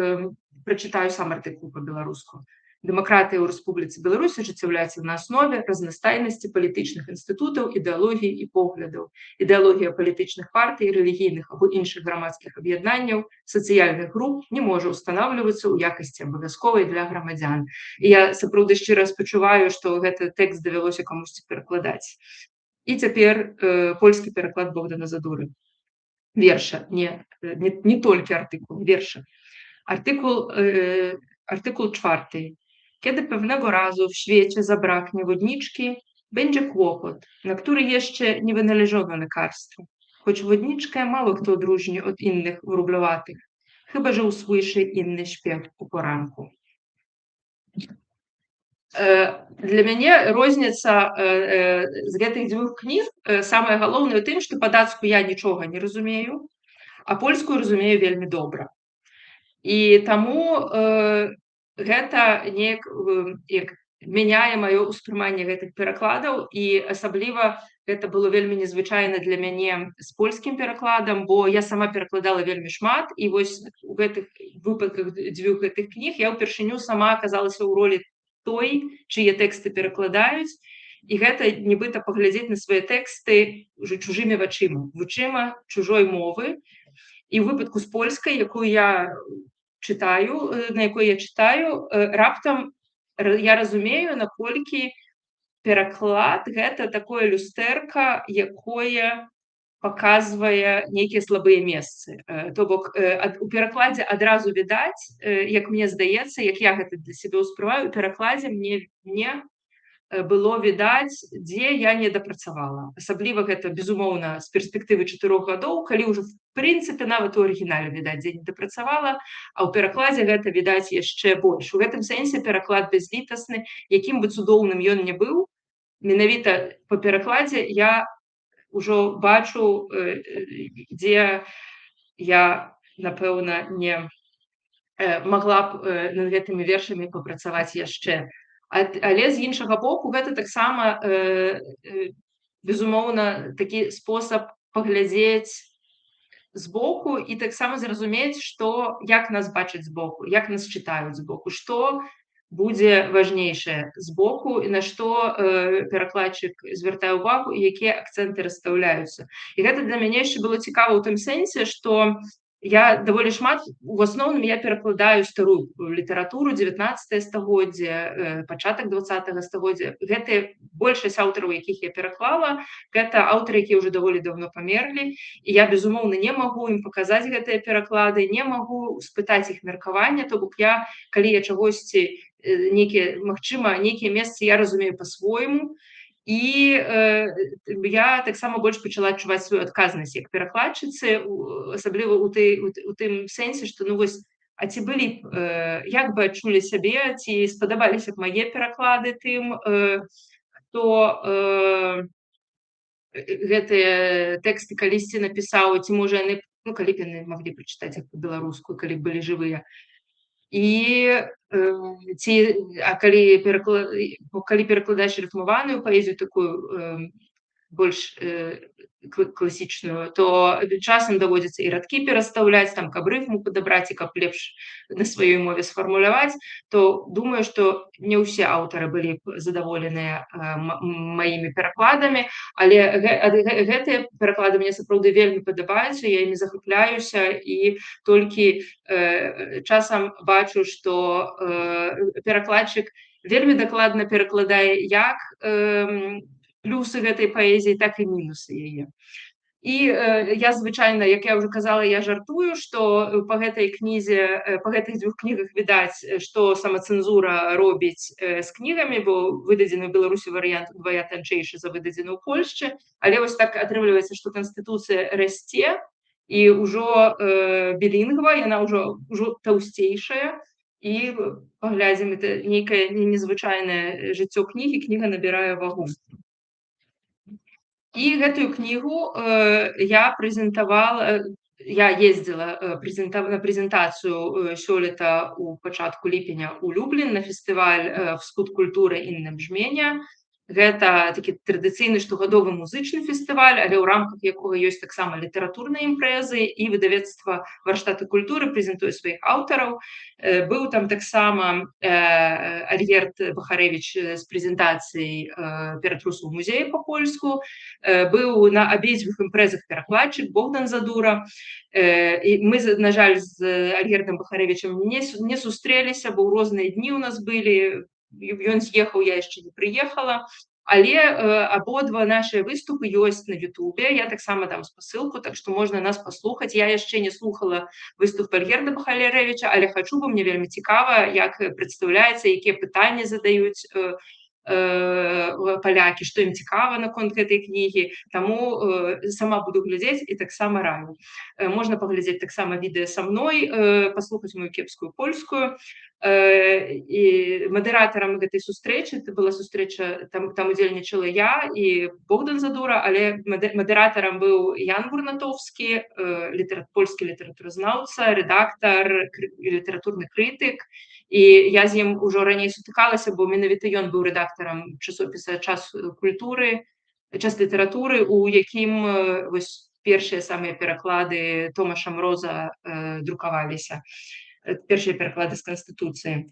прачытаю сам артыкул па-беларуску. Дэмакратыя ў Рэспубліцы Беларусь ажыццяўляецца на аснове разнастайнасці палітычных інстытутаў, ідэалогій і поглядаў. Ідэалогія палітычных партый, рэлігійных або іншых грамадскіх аб'яднанняў, сацыяльных груп не можа ўстанаўлівацца ў якасці абавязковай для грамадзян. І я сапраўды шчыра спачуваю, што гэты тэкст давялося камусьці перакладаць. І цяпер польскі пераклад Богдана Задуры. Верша, не толькі артыкул, верша. Artykuł 4. Kiedy pewnego razu w świecie zabraknie wodniczki, będzie kłopot, na który jeszcze nie wynaleziono lekarstwa. Choć wodniczkę mało kto odróżni od innych wróblowatych, chyba że usłyszy inny śpiew u poranku. Для мяне розніца з гэтых дзвюх кніг самае галоўнае ў тым, што па-дацку я нічога не разумею, а польскую разумею вельмі добра. І таму гэта неяк мяняе маё ўспрыманне гэтых перакладаў, і асабліва гэта было вельмі незвычайна для мяне з польскім перакладам, бо я сама перакладала вельмі шмат, і вось у гэтых выпадках дзвюх гэтых кніг я ўпершыню сама аказалася ў ролі той, чые тэксты перакладаюць, і гэта нібыта паглядзець на свае тэксты ўжо чужымі вачыма чужой мовы. І ў выпадку з польскай, на якой я чытаю, раптам я разумею, наколькі пераклад гэта такое люстэрка, якое паказвае нейкія слабыя месцы. То бок у перакладзе адразу відаць, як мне здаецца, як я гэта для сябе ўспрымаю, у перакладзе мне было відаць, дзе я не дапрацавала. Асабліва гэта, безумоўна, з перспектывы 4 гадоў, калі ўжо, в прынцыпе, нават у арыгінале відаць, дзе не дапрацавала, а ў перакладзе гэта відаць яшчэ больш. У гэтым сэнсе пераклад бязлітасны, якім бы цудоўным ён не быў, менавіта па перакладзе я ўжо бачу, дзе я, напэўна, не магла б над гэтымі вершамі папрацаваць яшчэ. Але з іншага боку, гэта таксама, безумоўна, такі спосаб паглядзець збоку і таксама зразумець, як нас бачаць збоку, як нас чытаюць збоку, што будзе важнейшае збоку і на што перакладчык звяртае ўвагу і якія акцэнты расстаўляюцца. І гэта для мяне яшчэ было цікава ў тым сэнсе, што я даволі шмат, у асноўным я перакладаю старую літаратуру, 19 стагоддзя, пачатак 20 стагоддзя. Гэта большасць аўтараў, якіх я пераклала, гэта аўтары, якія ўжо даволі даўно памерлі, і я, безумоўна, не магу ім паказаць гэтыя пераклады, не магу спытаць іх меркаванне, то бок калі я чагосьці, магчыма, нейкія месцы я разумею па-свойму, і я таксама больш пачала адчуваць сваю адказнасць як перакладчыцы, асабліва ў тым сэнсе, што а ці былі б, як бы адчулі сябе, ці спадабаліся б мае пераклады тым, хто гэтыя тэксты калісьці напісаў, ці можа яны, калі б яны маглі прачытаць іх па-беларуску, калі б былі жывыя. І калі перакладаеш рыфмаваную паэзію, такую больш класічную, то часам даводзіцца і радкі перастаўляць, каб рыфму падабраць і каб лепш на сваёй мове сфармуляваць, то думаю, што не ўсе аўтары былі б задаволеныя маімі перакладамі, але гэтыя пераклады мне сапраўды вельмі падабаюцца, я імі захапляюся, і толькі часам бачу, што перакладчык вельмі дакладна перакладае як плюсы гэтай паэзіі, так і мінусы яе. І я звычайна, як я ўжо казала, я жартую, што па гэтай кнізе па гэтых дзвюх кнігах відаць, што самацэнзура робіць з кнігамі, бо выдадзены ў Беларусі варыянт удвая танчэйшы за выдадзены ў Польшчы. Але вось так атрымліваецца, што канстытуцыя расце і ўжо білінгва, яна ўжо таўсцейшая. І паглядзім, это нейкае незвычайнае жыццё кнігі, кніга набірае вагу. І гэтую кнігу я прэзентавала, я ездзіла на прэзентацыю сёлета у пачатку ліпеня ў Люблін на фестываль «Wschód культуры інным бжмення». Гэта такі традыцыйны штогадовы музычны фестываль, але ў рамках якога ёсць таксама літаратурныя імпрэзы, і выдавецтва «Варштаты культуры» прэзентуе сваіх аўтараў. Быў там таксама Альгерд Бахарэвіч з прэзентацыяй ператрусу ў музеі па-польску. Быў на абедзвюх імпрэзах перакладчык Богдан Задура. І мы, на жаль, з Альгердам Бахарэвічам не сустрэліся, бо ў розныя дні ў нас былі. Ён з'ехаў, я яшчэ не прыехала. Але абодва нашыя выступы ёсць на Ютубе. Я таксама дам спасылку, так што можна нас паслухаць. Я яшчэ не слухала выступ Альгерда Бахарэвіча, але хачу, бо мне вельмі цікава, як прадстаўляецца, якія пытанні задаюць палякі, што ім цікава наконт гэтай кнігі. Таму сама буду глядзець і таксама раю. Можна паглядзець таксама відэа са мной, паслухаць мою кепскую польскую. І мадэратарам гэтай сустрэчы, это была сустрэча, там удзельнічала я і Богдан Задура, але мадэратарам быў Ян Бурнатоўскі, польскі літаратуразнаўца, рэдактар, літаратурны крытык. І я з ім ужо раней сутыкалася, бо менавіта ён быў рэдактарам часопіса «Час культуры», «Час літаратуры», у якім вось першыя самыя пераклады Томаша Мроза друкаваліся. Першыя пераклады з Канстытуцыі.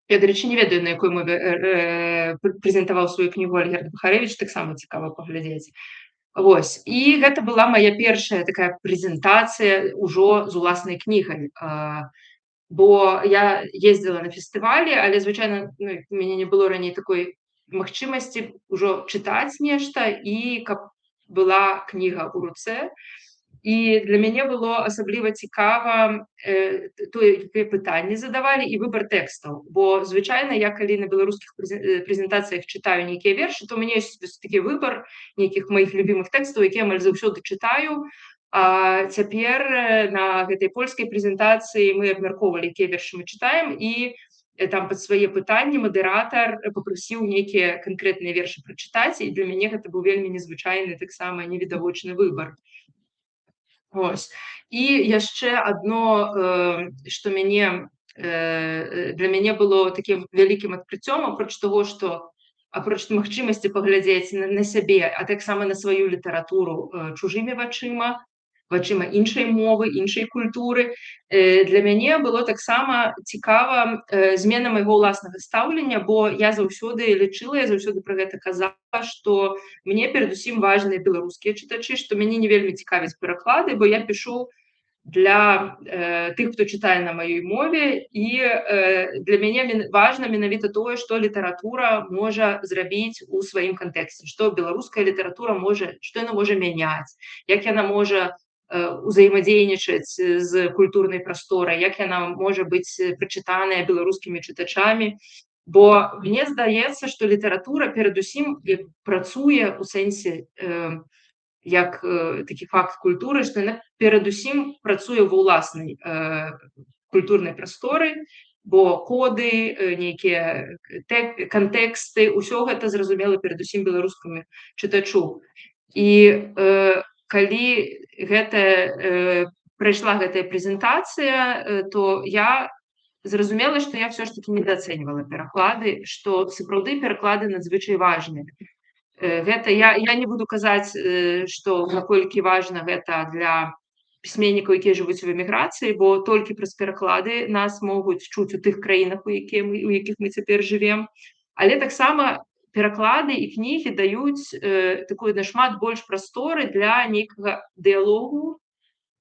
Я, дарэчы, не ведаю, на якой мове прэзентаваў сваю кнігу Альгерд Бахарэвіч, таксама цікава паглядзець. Вось. І гэта была мая першая такая прэзентацыя ўжо з уласнай кнігай. Бо я ездзіла на фестывалі, але, звычайна, у мяне не было раней такой магчымасці ўжо чытаць нешта, і каб была кніга ў руцэ. І для мяне было асабліва цікава тое, якія пытанні задавалі, і выбар тэкстаў. Бо, звычайна, я калі на беларускіх прэзентацыях чытаю нейкія вершы, то ў мяне ёсць такі выбар нейкіх маіх любімых тэкстаў, які амаль заўсёды чытаю. А цяпер на гэтай польскай прэзентацыі мы абмяркоўвалі, якія вершы мы чытаем, і там пад свае пытанні мадэратар папрасіў нейкія канкрэтныя вершы прачытаць, і для мяне гэта быў вельмі незвычайны, таксама невідавочны выбар. Ось. І яшчэ адно, што для мяне было такім вялікім адкрыццём, апроч таго, што апроч магчымасці паглядзець на сябе, а таксама на сваю літаратуру чужымі вачыма іншай мовы, іншай культуры, для мяне было таксама цікава змена майго ўласнага стаўлення, бо я заўсёды лічыла, я заўсёды пра гэта казала, што мне перадусім важныя беларускія чытачы, што мяне не вельмі цікавяць пераклады, бо я пішу для тых, хто чытае на маёй мове, і для мяне важна менавіта тое, што літаратура можа зрабіць у сваім кантэксце, што беларуская літаратура можа, што яна можа мяняць, як яна можа узаемадзейнічаць з культурнай прасторай, як яна можа быць прачытаная беларускімі чытачамі. Бо мне здаецца, што літаратура перадусім працуе ў сэнсе як такі факт культуры, што яна перадусім працуе ва ўласнай культурнай прасторы, бо коды, нейкія кантэксты, ўсё гэта зразумела перадусім беларускаму чытачу. І калі прайшла гэтая прэзентацыя, то я зразумела, што я ўсё ж такі недаацэньвала пераклады, што сапраўды пераклады надзвычай важныя. Гэта я не буду казаць, што наколькі важна гэта для пісьменнікаў, якія жывуць у эміграцыі, бо толькі праз пераклады нас могуць чуць у тых краінах, у якіх мы цяпер жывем. Але таксама пераклады і кнігі даюць такую нашмат больш прасторы для нейкага дыялогу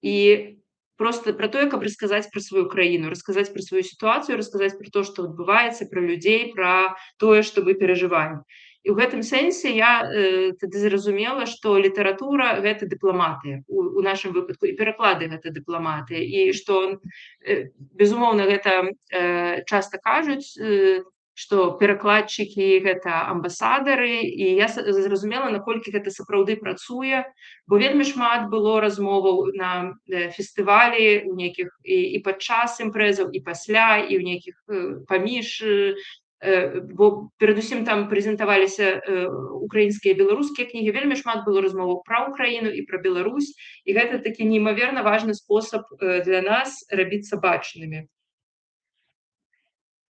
і проста пра тое, каб расказаць пра сваю краіну, расказаць пра сваю сітуацыю, расказаць пра то, што адбываецца, пра людзей, пра тое, што мы перажываем. І ў гэтым сэнсе я тады зразумела, што літаратура гэта дыпламатыя у нашым выпадку і пераклады гэта дыпламатыя і што безумоўна гэта часта кажуць, што перакладчыкі гэта амбасадары і я зразумела, наколькі гэта сапраўды працуе, бо вельмі шмат было размоваў на фестывалі у нейкіх і падчас імпрэзаў і пасля і ў нейкіх паміж, бо перадусім там прэзентаваліся украінскія і беларускія кнігі, вельмі шмат было размоваў пра Украіну і пра Беларусь, і гэта такі неймаверна важны спосаб для нас рабіцца бачнымі.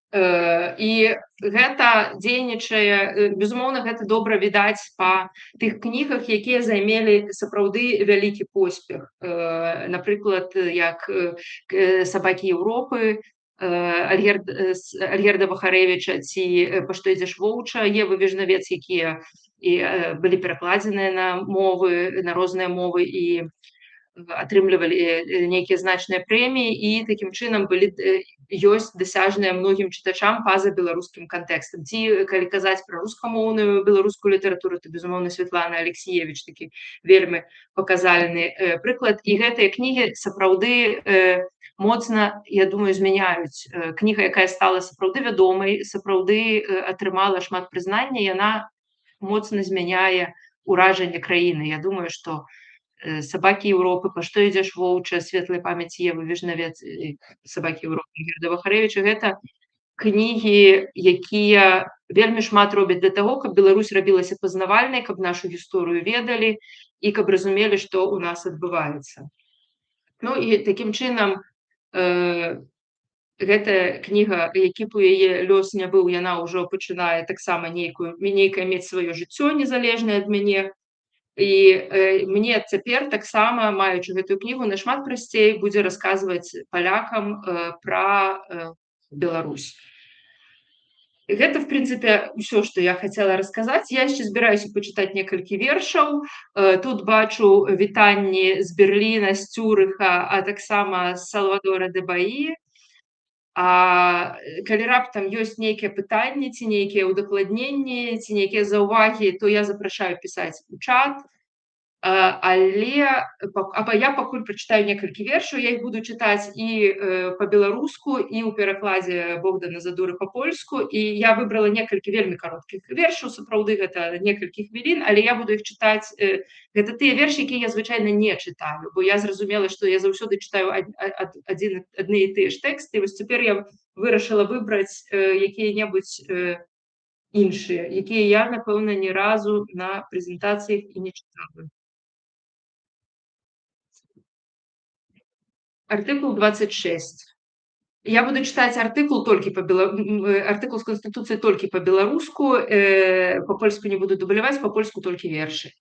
І гэта дзейнічае, безумоўна, гэта добра відаць па тых кнігах, якія займелі сапраўды вялікі поспех. Напрыклад, як «Сабакі Еўропы» Альгерда Бахарэвіча ці «Па што ідзеш воўча» Евы Вежнавец, якія былі перакладзеныя на розныя мовы і атрымлівалі нейкія значныя прэміі і такім чынам ёсць дасяжныя многім чытачам па-за беларускім кантэкстам. Ці калі казаць пра рускамоўную беларускую літаратуру, то безумоўна Святлана Алексіевіч такі вельмі паказальны прыклад. І гэтыя кнігі сапраўды моцна, я думаю, змяняюць. Кніга, якая стала сапраўды вядомай, сапраўды атрымала шмат прызнання, яна моцна змяняе ўражанне краіны. Я думаю, што «Сабакі Еўропы», «Па што ідзеш воўча», «Светлай памяці Евы Вежнавец», «Сабакі Еўропы» Альгерда Бахарэвіча — гэта кнігі, якія вельмі шмат робяць для таго, каб Беларусь рабілася пазнавальнай, каб нашу гісторыю ведалі і каб разумелі, што ў нас адбываецца. Ну і такім чынам гэтая кніга, які б у яе лёс не быў, яна ўжо пачынае таксама нейкае мець сваё жыццё незалежнае ад мяне. І мне цяпер таксама, маючы гэтую кнігу, нашмат прасцей будзе расказваць палякам пра Беларусь. Гэта, в прынцыпе, ўсё, што я хацела расказаць. Я яшчэ збіраюся пачытаць некалькі вершаў. Тут бачу вітанні з Берліна, з Цюрыха, а таксама з Салвадора де Баі. А калі раптам ёсць нейкія пытанні ці нейкія ўдакладненні ці нейкія заўвагі, то я запрашаю пісаць у чат. Але я пакуль прачытаю некалькі вершаў, я іх буду чытаць і па-беларуску, і ў перакладзе Богдана Задуры па-польску. І я выбрала некалькі вельмі кароткіх вершаў, сапраўды гэта некалькі хвілін, але я буду іх чытаць. Гэта тыя вершы, якія я звычайна не чытаю, бо я зразумела, што я заўсёды чытаю адны і тыя ж тэксты. Вось цяпер я вырашыла выбраць якія-небудзь іншыя, якія я, напэўна, ні разу на прэзентацыях і не чытала. Артыкул 26. Я буду чытаць артыкул з Канстытуцыі толькі па-беларуску, па-польску не буду дубляваць, па-польску толькі вершы.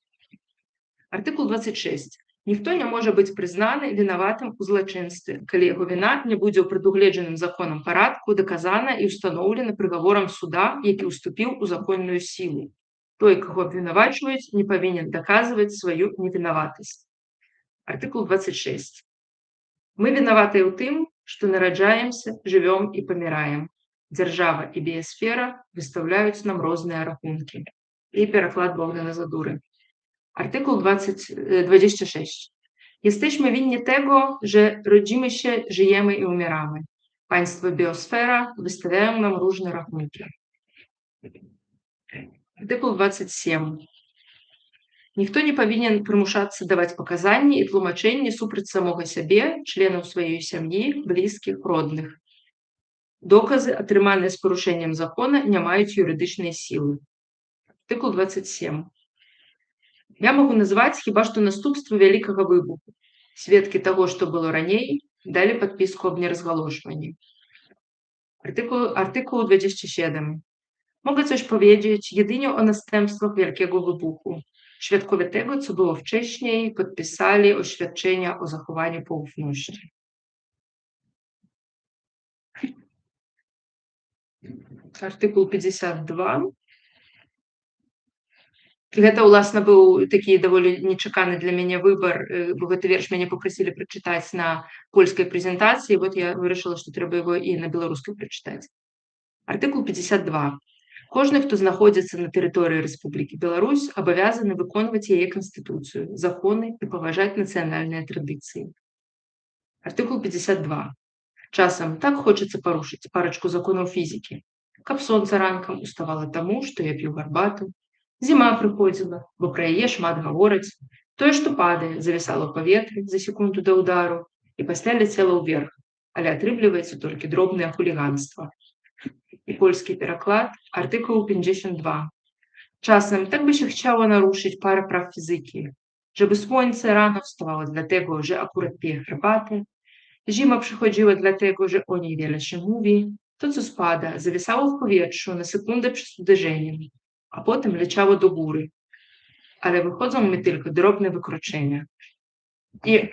Артыкул 26. Ніхто не можа быць прызнаны вінаватым у злачынстве, калі яго віна не будзе ў прадугледжаным законам парадку даказана і ўстаноўлена прыгаворам суда, які ўступіў у законную сілу. Той, каго абвінавачваюць, не павінен даказваць сваю невінаватасць. Артыкул 26. Мы вінаватыя ў тым, што нараджаемся, жывём і паміраем. Дзяржава і біясфера выстаўляюць нам розныя рахункі. І пераклад Богдана Задуры. Artykuł 26. Jesteśmy winni tego, że rodzimy się, żyjemy i umieramy. Państwo biosfera wystawiają nam różne rachunki. Artykuł 27. Ніхто не павінен прымушацца даваць паказанні і тлумачэнні супраць самога сябе, членаў сваёй сям'і, блізкіх, родных. Доказы, атрыманыя з парушэннем закона, не маюць юрыдычнай сілы. Артыкул 27. Я магу назваць хіба што наступствы вялікага выбуху. Сведкі таго, што было раней, далі падпіску аб неразгалошванні. Artykuł 27. Mogę coś powiedzieć jedynie o następstwach wielkiego wybuchu. Świadkowie tego, co było wcześniej, podpisali oświadczenia o zachowaniu poufności. Artykuł 52. Гэта, уласна, быў такі даволі нечаканы для мяне выбар, бо гэты верш мяне папрасілі прачытаць на польскай прэзентацыі, вот я вырашыла, што трэба яго і на беларускай прачытаць. Artykuł 52. Кожны, хто знаходзіцца на тэрыторыі Рэспублікі Беларусь, абавязаны выконваць яе канстытуцыю, законы і паважаць нацыянальныя традыцыі. Артыкул 52. Часам так хочацца парушыць парачку законаў фізікі, каб сонца ранкам уставала таму, што я п'ю гарбату, зіма прыходзіла, бо пра яе шмат гавораць, тое, што падае, завісала ў паветры за секунду да ўдару і пасля ляцела ўверх, але атрымліваецца толькі дробнае хуліганства. І польскі пераклад, артыкул 52. Czasem tak by się chciało naruszyć parę praw fizyki, żeby słońce rano wstawało dlatego, że akurat pije herbatę, zima przychodziła dlatego, że o niej wiele się mówi, to co spada zawisało w powietrzu na sekundę przed uderzeniem, a potem leciało do góry. Ale wychodzą mi tylko drobne wykroczenia. I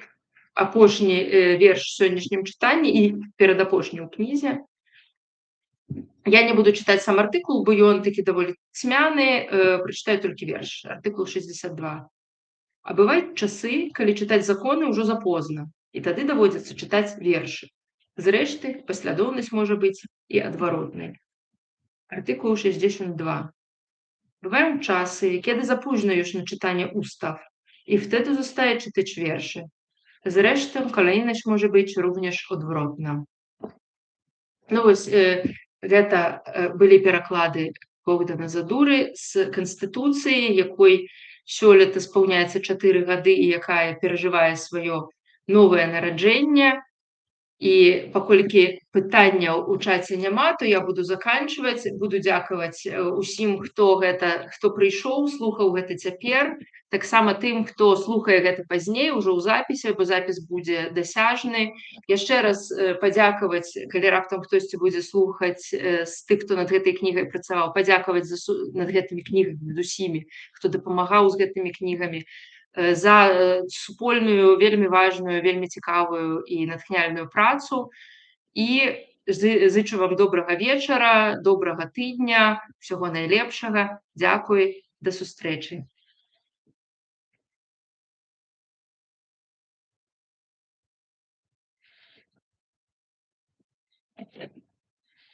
апошні верш в сённяшнім чытанні і перадапошні ў кнізе. Я не буду чытаць сам артыкул, бо ён такі даволі цьмяны, прачытаю толькі верш. Артыкул 62. А бываюць часы, калі чытаць законы ўжо запозна, і тады даводзіцца чытаць вершы. Зрэшты, паслядоўнасць можа быць і адваротнай. Артыкул 62. Бываją czasy, kiedy za późno już na czytanie ustaw i wtedy zostaje czytać wiersze. Zresztą kolejność może być również odwrotna. Ну вось гэта былі пераклады Богдана Задуры з канстытуцыі, якой сёлета спаўняецца 4 гады і якая перажывае сваё новае нараджэнне. І паколькі пытанняў у чаце няма, то я буду заканчваць, буду дзякаваць усім, хто прыйшоў, слухаў гэта цяпер, таксама тым, хто слухае гэта пазней ужо ў запісе, бо запіс будзе дасяжны. Яшчэ раз падзякаваць, калі раптам хтосьці будзе слухаць з тых, хто над гэтай кнігай працаваў, падзякаваць над гэтымі кнігамі, над усімі, хто дапамагаў з гэтымі кнігамі, за супольную, вельмі важную, вельмі цікавую і натхняльную працу. І зычу вам добрага вечара, добрага тыдня, усяго найлепшага. Дзякуй, да сустрэчы.